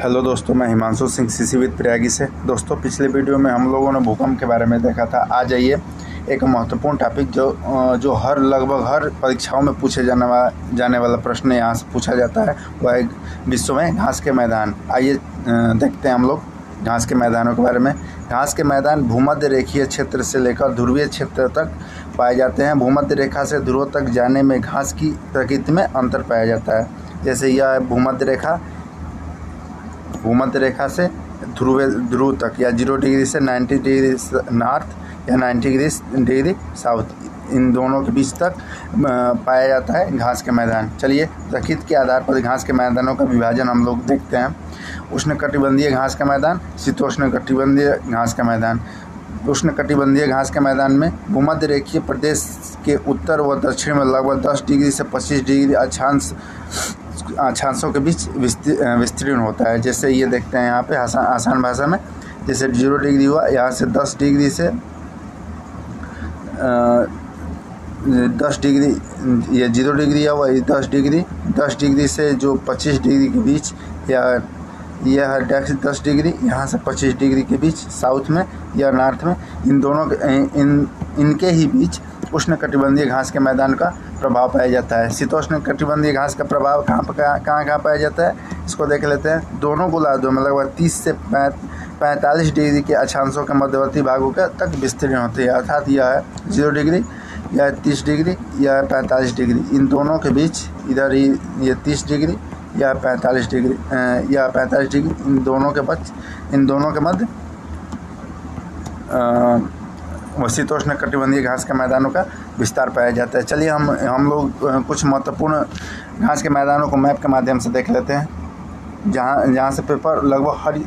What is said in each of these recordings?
Hello दोस्तों, मैं Himanshu Singh CC with प्रयागी से। दोस्तों, पिछले वीडियो में हम लोगों ने भूकंप के बारे में देखा था। आ जाइए एक महत्वपूर्ण टॉपिक जो लगभग हर परीक्षाओं में पूछे जाने वाला प्रश्न यहाँ से पूछा जाता है, वह है विश्व में घास के मैदान। आइए देखते हैं हम लोग घास के मैदानों के बारे में। घास के मैदान भूमध्य रेखीय क्षेत्र से लेकर ध्रुवीय क्षेत्र तक पाए जाते हैं। भूमध्य रेखा से ध्रुव तक जाने में घास की प्रकृति में अंतर पाया जाता है। जैसे यह भूमध्य रेखा से ध्रुव तक, या 0 डिग्री से 90 डिग्री नॉर्थ या 90 डिग्री साउथ, इन दोनों के बीच तक पाया जाता है घास के मैदान। चलिए प्रकृति के आधार पर घास के मैदानों का विभाजन हम लोग देखते हैं। उष्णकटिबंधीय घास का मैदान, शीतोष्णकटिबंधीय घास का मैदान। उष्णकटिबंधीय घास के मैदान में भूमध्य रेखीय प्रदेश के उत्तर व दक्षिण में लगभग 10 डिग्री से 25 डिग्री अक्षांशों के बीच विस्तीर्ण होता है। जैसे ये देखते हैं यहाँ पे आसान भाषा में, जैसे 0 डिग्री हुआ, यहाँ से 10 डिग्री से 10 डिग्री, ये 0 डिग्री हुआ, ये 10 डिग्री से जो 25 डिग्री के बीच, या यह 10 डिग्री, यहाँ से 25 डिग्री के बीच साउथ में या नॉर्थ में, इन दोनों इनके ही बीच उष्णकटिबंधीय घास के मैदान का प्रभाव पाया जाता है। शीतोष्णकटिबंधीय घास का प्रभाव कहाँ पाया जाता है, इसको देख लेते हैं। दोनों गोलार्धों में लगभग 30 से 45 डिग्री के अक्षांशों के मध्यवर्ती भागों तक विस्तीर्ण होती है। अर्थात यह है 0 डिग्री या 30 डिग्री या 45 डिग्री, इन दोनों के बीच, इधर ही ये 30 डिग्री या 45 डिग्री या 45 डिग्री, इन दोनों के मध्य शीतोष्णकटिबंधीय घास के मैदानों का विस्तार पाया जाता है। चलिए हम लोग कुछ महत्वपूर्ण घास के मैदानों को मैप के माध्यम से देख लेते हैं। जहाँ से पेपर लगभग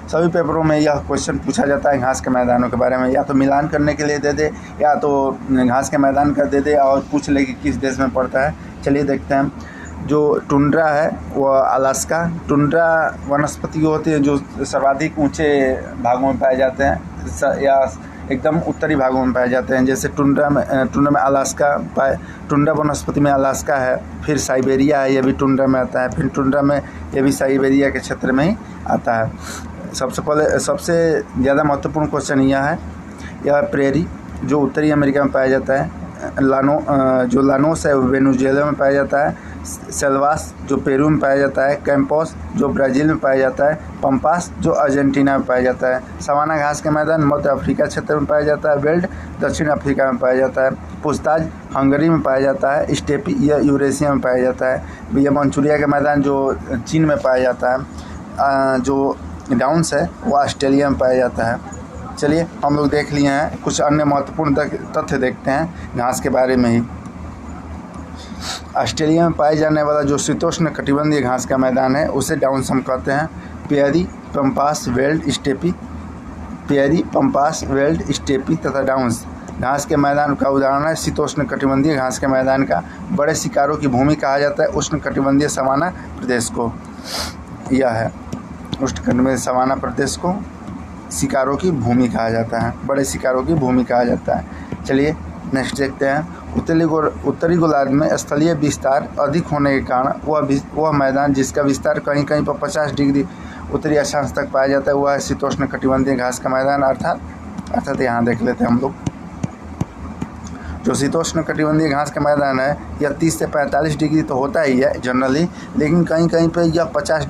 सभी पेपरों में यह क्वेश्चन पूछा जाता है घास के मैदानों के बारे में। या तो मिलान करने के लिए दे दे, या तो घास के मैदान का दे दे और पूछ ले कि किस देश में पड़ता है। चलिए देखते हैं। जो टुंड्रा है वह अलास्का टुंड्रा वनस्पति होती है, जो सर्वाधिक ऊंचे भागों में पाए जाते हैं या एकदम उत्तरी भागों में पाए जाते हैं। जैसे टुंड्रा में अलास्का टुंड्रा वनस्पति में अलास्का है, फिर साइबेरिया है, यह भी टुंड्रा में आता है, फिर टुंड्रा में यह भी साइबेरिया के क्षेत्र में ही आता है। सबसे ज़्यादा महत्वपूर्ण क्वेश्चन यह है, यह प्रेरी जो उत्तरी अमेरिका में पाया जाता है, लानोस है वेनेजुएला में पाया जाता है, सेल्वास जो पेरू में पाया जाता है, कैंपोस जो ब्राज़ील में पाया जाता है, पंपास जो अर्जेंटीना में पाया जाता है। सवाना घास के मैदान मध्य अफ्रीका क्षेत्र में पाया जाता है, वेल्ड दक्षिण अफ्रीका में पाया जाता है, पूछताछ हंगरी में पाया जाता है, स्टेपी यह यूरेशिया में पाया जाता है। यह मंचूरिया के मैदान जो चीन में पाया जाता है, जो डाउन्स है वह ऑस्ट्रेलिया में पाया जाता है। चलिए हम लोग देख लिए हैं, कुछ अन्य महत्वपूर्ण तथ्य देखते हैं घास के बारे में ही। ऑस्ट्रेलिया में पाए जाने वाला जो शीतोष्ण कटिबंधीय घास का मैदान है उसे डाउन्स हम कहते हैं। प्रेरी, पंपास, वेल्ड, स्टेपी तथा डाउन्स घास के मैदान का उदाहरण है। शीतोष्ण कटिबंधीय घास के मैदान का बड़े शिकारों की भूमि कहा जाता है। उष्ण कटिबंधीय सवाना प्रदेश को, यह है उष्ण कटिबंधीय सवाना प्रदेश को शिकारों की भूमि कहा जाता है, बड़े शिकारों की भूमि कहा जाता है। चलिए नेक्स्ट देखते हैं। उत्तरी गोलार्ध में स्थलीय विस्तार अधिक होने के कारण वह मैदान जिसका विस्तार कहीं पर 50 डिग्री उत्तरी अक्षांश तक पाया जाता है, वह है शीतोष्ण कटिबंधीय घास का मैदान। अर्थात यहाँ देख लेते हैं हम लोग। जो शीतोष्ण कटिबंधीय घास का मैदान है यह 30 से 45 डिग्री तो होता ही है जनरली, लेकिन कहीं पर यह 50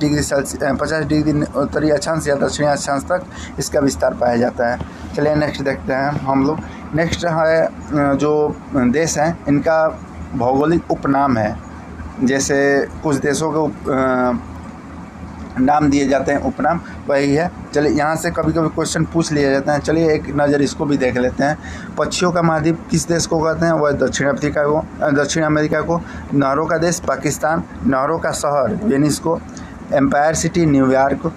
डिग्री उत्तरी अक्षांश या दक्षिणी अक्षांश तक इसका विस्तार पाया जाता है। चलिए नेक्स्ट देखते हैं हम लोग। नेक्स्ट है जो देश हैं इनका भौगोलिक उपनाम है। जैसे कुछ देशों के नाम दिए जाते हैं उपनाम, वही है। चलिए यहाँ से कभी क्वेश्चन पूछ लिए जाते हैं। चलिए एक नज़र इसको भी देख लेते हैं। पक्षियों का महाद्वीप किस देश को कहते हैं, वह दक्षिण अमेरिका को। नहरों का देश पाकिस्तान, नहरों का शहर वेनिस को, एम्पायर सिटी न्यूयॉर्क,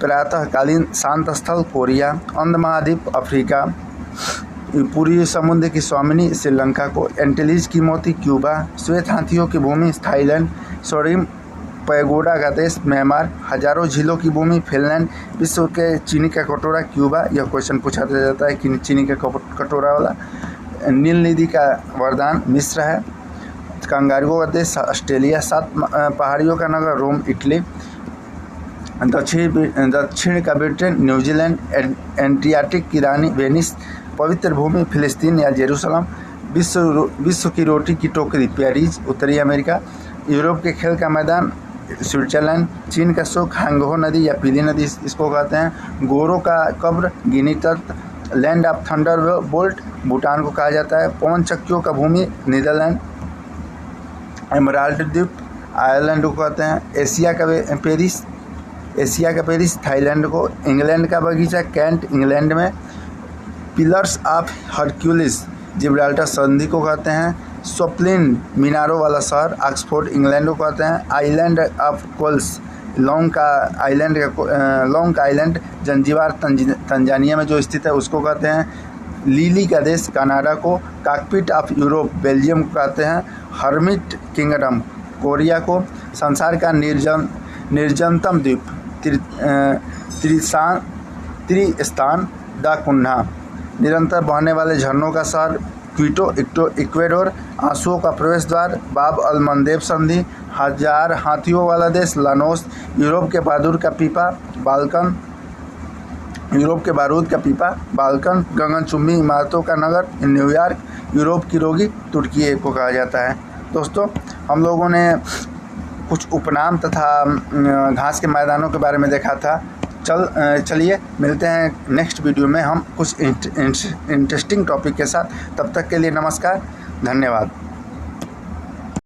प्रातःकालीन शांत स्थल कोरिया, अंध महाद्वीप अफ्रीका, पूर्वी समुद्र की स्वामिनी श्रीलंका को, एंटिलीज की मोती क्यूबा, श्वेत हाथियों की भूमि थाईलैंड, सोरिम पैगोडा का देश म्यांमार, हजारों झीलों की भूमि फिनलैंड, विश्व के चीनी का कटोरा क्यूबा, यह क्वेश्चन पूछा जाता है कि चीनी का कटोरा वाला। नील नदी का वरदान मिस्र है, कंगारुओं का देश ऑस्ट्रेलिया, 7 पहाड़ियों का नगर रोम इटली, दक्षिण का ब्रिटेन, न्यूजीलैंड, एंटार्कटिक की रानी वेनिस, पवित्र भूमि फिलिस्तीन या जेरूसलम, विश्व की रोटी की टोकरी पेरिस, उत्तरी अमेरिका, यूरोप के खेल का मैदान स्विट्जरलैंड, चीन का सुख हांगहो नदी या पीली नदी इसको कहते हैं, गोरों का कब्र गिनी तट, land of thunder bolt Bhutan को कहा जाता है, पवन चक्कियों का भूमि नीदरलैंड, एमराल्ड द्वीप आयरलैंड को कहते हैं, एशिया का पेरिस थाईलैंड को, इंग्लैंड का बगीचा कैंट इंग्लैंड में, पिलर्स ऑफ हरक्यूलिस जिब्राल्टर संधि को कहते हैं, सोप्लिन मीनारों वाला शहर ऑक्सफोर्ड इंग्लैंड को कहते हैं, आइलैंड ऑफ कोल्स लॉन्ग का आइलैंड जंजीबार तंजानिया में जो स्थित है उसको कहते हैं, लिली का देश कनाडा को, कॉकपिट ऑफ यूरोप बेल्जियम को कहते हैं, हर्मिट किंगडम कोरिया को, संसार का निर्जनतम द्वीप त्रिस्तान दा कुन्हा, निरंतर बहने वाले झरनों का शहर क्विटो इक्वेडोर, आंसुओं का प्रवेश द्वार बाब अल मंदेब संधि, 1000 हाथियों वाला देश लानोस, यूरोप के बारूद का पीपा बाल्कन, गगनचुंबी इमारतों का नगर न्यूयॉर्क, यूरोप की रोगी तुर्की को कहा जाता है। दोस्तों, हम लोगों ने कुछ उपनाम तथा घास के मैदानों के बारे में देखा था। चलिए मिलते हैं नेक्स्ट वीडियो में हम कुछ इंटरेस्टिंग टॉपिक के साथ। तब तक के लिए नमस्कार, धन्यवाद।